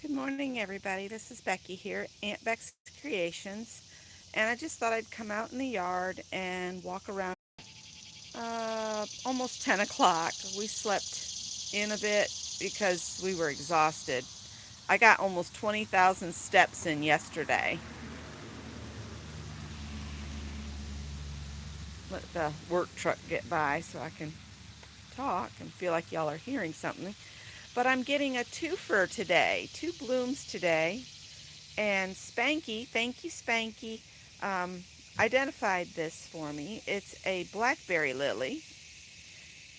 Good morning, everybody. This is Becky here, Aunt Beck's Creations, and I just thought I'd come out in the yard and walk around. Almost 10 o'clock. We slept in a bit because we were exhausted. I got almost 20,000 steps in yesterday. Let the work truck get by so I can talk and feel like y'all are hearing something. But I'm getting a twofer today, two blooms today. And Spanky, thank you, Spanky, um, identified this for me. It's a blackberry lily,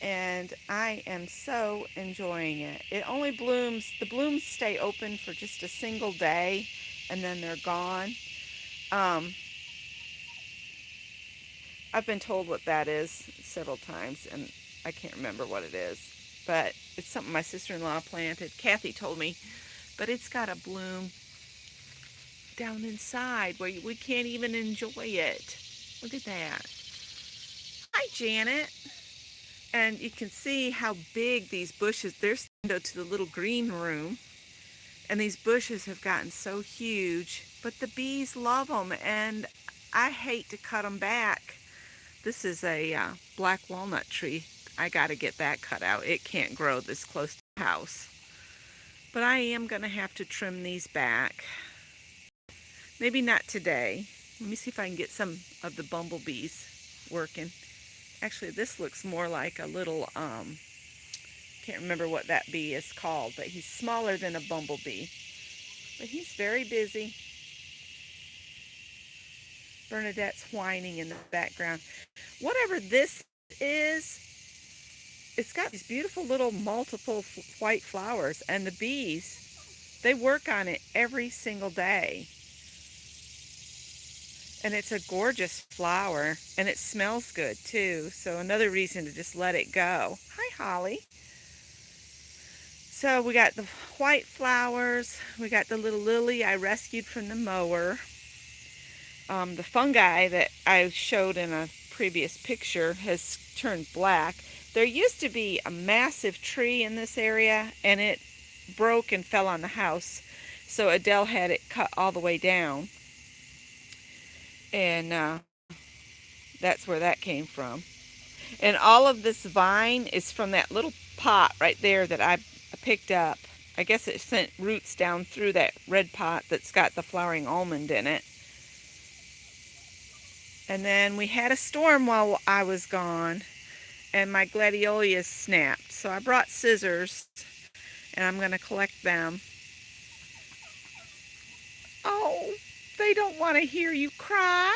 and I am so enjoying it. It only blooms, the blooms stay open for just a single day, and then they're gone. Um, I've been told what that is several times, and I can't remember what it is. But it's something my sister-in-law planted. Kathy told me, but it's got a bloom down inside where we can't even enjoy it. Look at that. Hi, Janet. And you can see how big these bushes, there's the window to the little green room. And these bushes have gotten so huge, but the bees love them, and I hate to cut them back. This is a black walnut tree. I got to get that cut out. It can't grow this close to the house. But I am going to have to trim these back. Maybe not today. Let me see if I can get some of the bumblebees working. Actually, this looks more like a little, can't remember what that bee is called, but he's smaller than a bumblebee. But he's very busy. Bernadette's whining in the background. Whatever this is, it's got these beautiful little multiple white flowers, and the bees, they work on it every single day. And it's a gorgeous flower, and it smells good too. So another reason to just let it go. Hi, Holly. So we got the white flowers. We got the little lily I rescued from the mower. The fungi that I showed in a previous picture has turned black. There used to be a massive tree in this area, and it broke and fell on the house. So Adele had it cut all the way down. And that's where that came from. And all of this vine is from that little pot right there that I picked up. I guess it sent roots down through that red pot that's got the flowering almond in it. And then we had a storm while I was gone, and my gladiolus snapped. So I brought scissors, and I'm going to collect them. Oh, they don't want to hear you cry.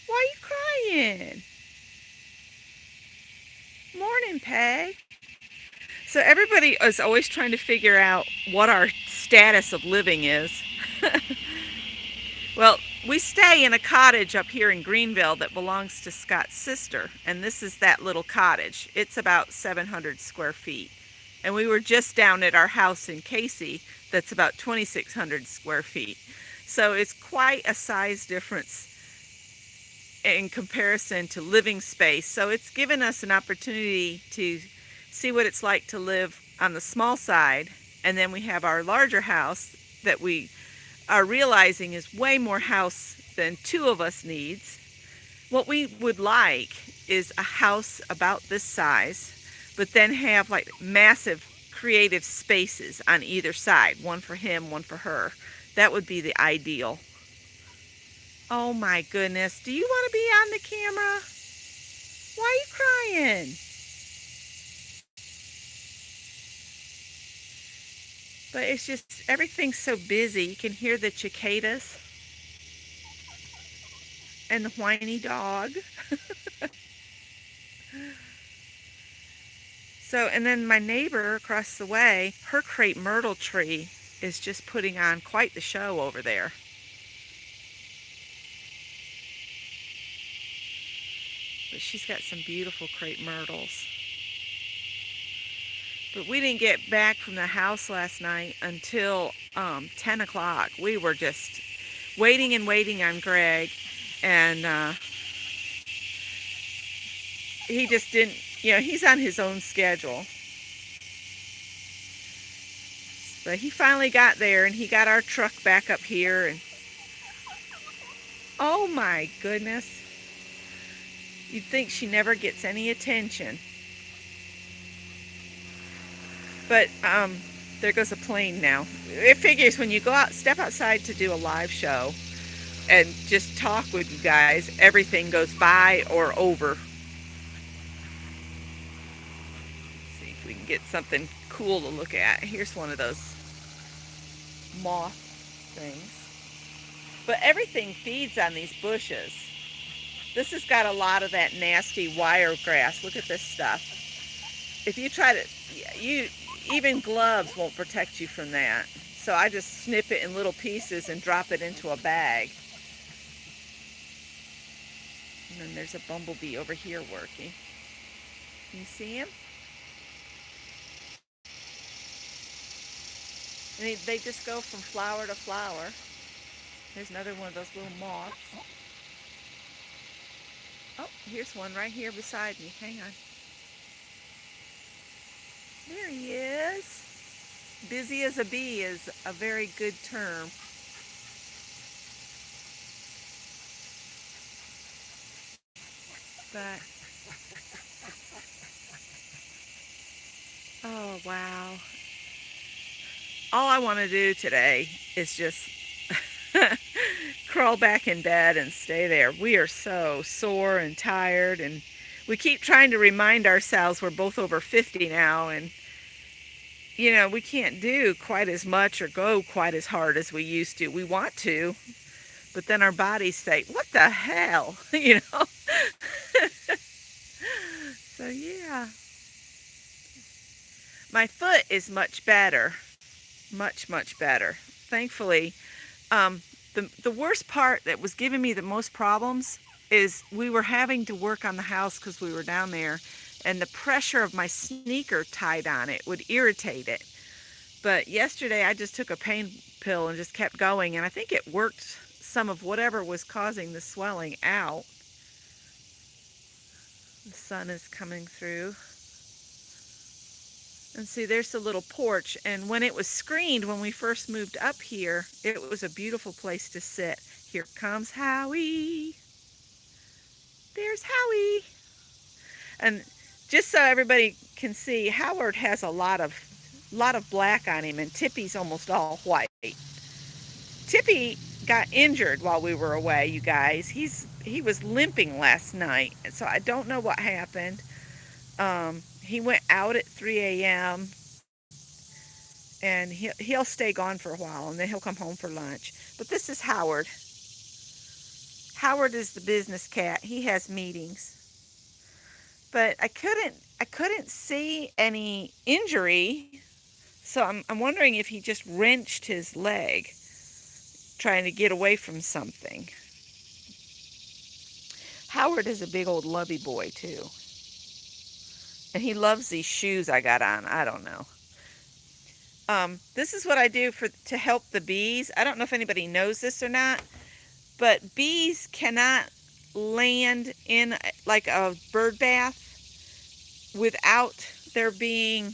Why are you crying? Morning, Peg. So everybody is always trying to figure out what our status of living is. Well, we stay in a cottage up here in Greenville that belongs to Scott's sister, and this is that little cottage. It's about 700 square feet. And we were just down at our house in Casey that's about 2,600 square feet. So it's quite a size difference in comparison to living space. So it's given us an opportunity to see what it's like to live on the small side, and then we have our larger house that we are realizing is way more house than two of us needs. What we would like is a house about this size, but then have like massive creative spaces on either side, one for him, one for her. That would be the ideal. Oh my goodness, do you want to be on the camera? Why are you crying? But it's just, everything's so busy. You can hear the cicadas and the whiny dog. So, and then my neighbor across the way, her crepe myrtle tree is just putting on quite the show over there. But she's got some beautiful crepe myrtles. But we didn't get back from the house last night until 10 o'clock. We were just waiting and waiting on Greg, and he just didn't, he's on his own schedule. But he finally got there, and he got our truck back up here. And oh my goodness, you'd think she never gets any attention. But there goes a plane now. It figures when you go out, step outside to do a live show and just talk with you guys, everything goes by or over. Let's see if we can get something cool to look at. Here's one of those moth things. But everything feeds on these bushes. This has got a lot of that nasty wiregrass. Look at this stuff. If you try to, even gloves won't protect you from that. So I just snip it in little pieces and drop it into a bag. And then there's a bumblebee over here working. Can you see him? And they just go from flower to flower. There's another one of those little moths. Oh, here's one right here beside me. Hang on. There he is. Busy as a bee is a very good term. But, oh wow. All I want to do today is just crawl back in bed and stay there. We are so sore and tired, and we keep trying to remind ourselves we're both over 50 now, and you know, we can't do quite as much or go quite as hard as we used to. We want to, but then our bodies say, what the hell? You know? So yeah. My foot is much better. Much, much better. Thankfully, the worst part that was giving me the most problems is we were having to work on the house because we were down there, and the pressure of my sneaker tied on it would irritate it. But yesterday I just took a pain pill and just kept going, and I think it worked some of whatever was causing the swelling out. The sun is coming through. And see, there's the little porch, and when it was screened when we first moved up here, it was a beautiful place to sit. Here comes Howie. There's Howie. And just so everybody can see, Howard has a lot of black on him, and Tippy's almost all white. Tippy got injured while we were away, you guys. He was limping last night, so I don't know what happened. He went out at 3 a.m. and he'll stay gone for a while, and then he'll come home for lunch. But this is Howard. Howard is the business cat. He has meetings. But I couldn't see any injury, so I'm wondering if he just wrenched his leg trying to get away from something. Howard is a big old lovey boy too. And he loves these shoes I got on. I don't know. This is what I do to help the bees. I don't know if anybody knows this or not, but bees cannot land in like a bird bath without there being,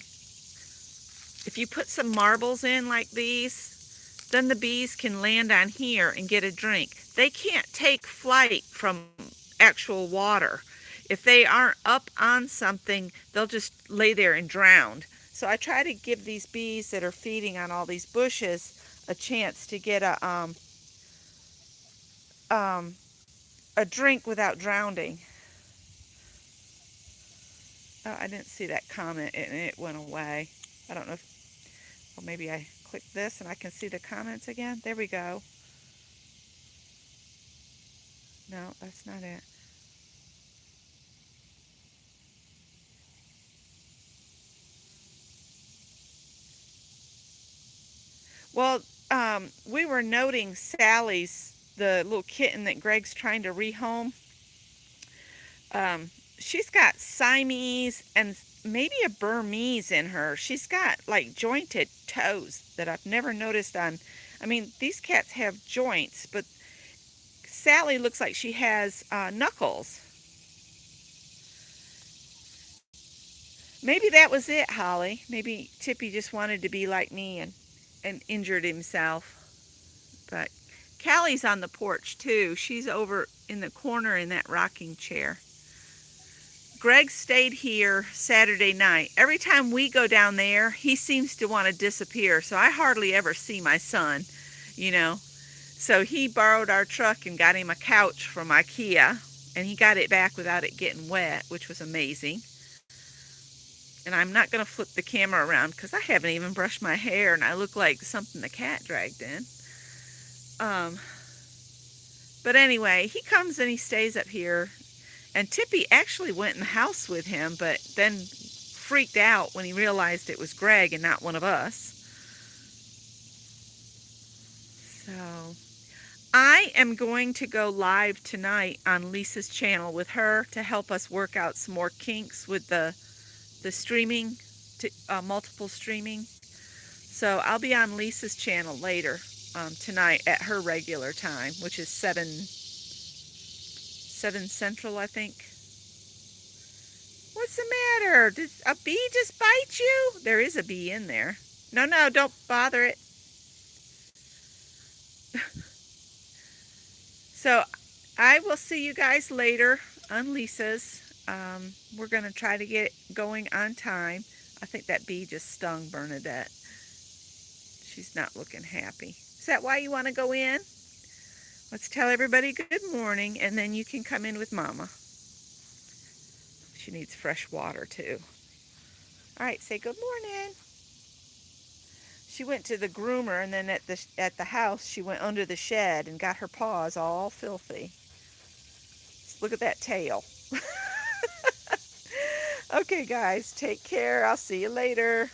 if you put some marbles in like these, then the bees can land on here and get a drink. They can't take flight from actual water. If they aren't up on something, they'll just lay there and drown. So I try to give these bees that are feeding on all these bushes a chance to get a drink without drowning. Oh, I didn't see that comment and it went away. I don't know if, well, maybe I click this and I can see the comments again. There we go. No, that's not it. Well, we were noting Sally's, the little kitten that Greg's trying to rehome. She's got Siamese and maybe a Burmese in her. She's got like jointed toes that I've never noticed on. I mean, these cats have joints, but Sally looks like she has knuckles. Maybe that was it, Holly. Maybe Tippy just wanted to be like me and and injured himself. But Callie's on the porch too. She's over in the corner in that rocking chair. Greg stayed here Saturday night. Every time we go down there, he seems to want to disappear, so I hardly ever see my son, you know. So he borrowed our truck and got him a couch from IKEA, and he got it back without it getting wet, which was amazing. And I'm not going to flip the camera around because I haven't even brushed my hair, and I look like something the cat dragged in. But anyway, he comes and he stays up here. And Tippy actually went in the house with him, but then freaked out when he realized it was Greg and not one of us. So I am going to go live tonight on Lisa's channel with her to help us work out some more kinks with the streaming, multiple streaming. So I'll be on Lisa's channel later tonight at her regular time, which is 7 Central, I think. What's the matter? Did a bee just bite you? There is a bee in there. No, don't bother it. So I will see you guys later on Lisa's. We're going to try to get going on time. I think that bee just stung Bernadette. She's not looking happy. Is that why you want to go in? Let's tell everybody good morning, and then you can come in with Mama. She needs fresh water, too. All right, say good morning. She went to the groomer, and then at the house, she went under the shed and got her paws all filthy. Look at that tail. Okay, guys, take care. I'll see you later.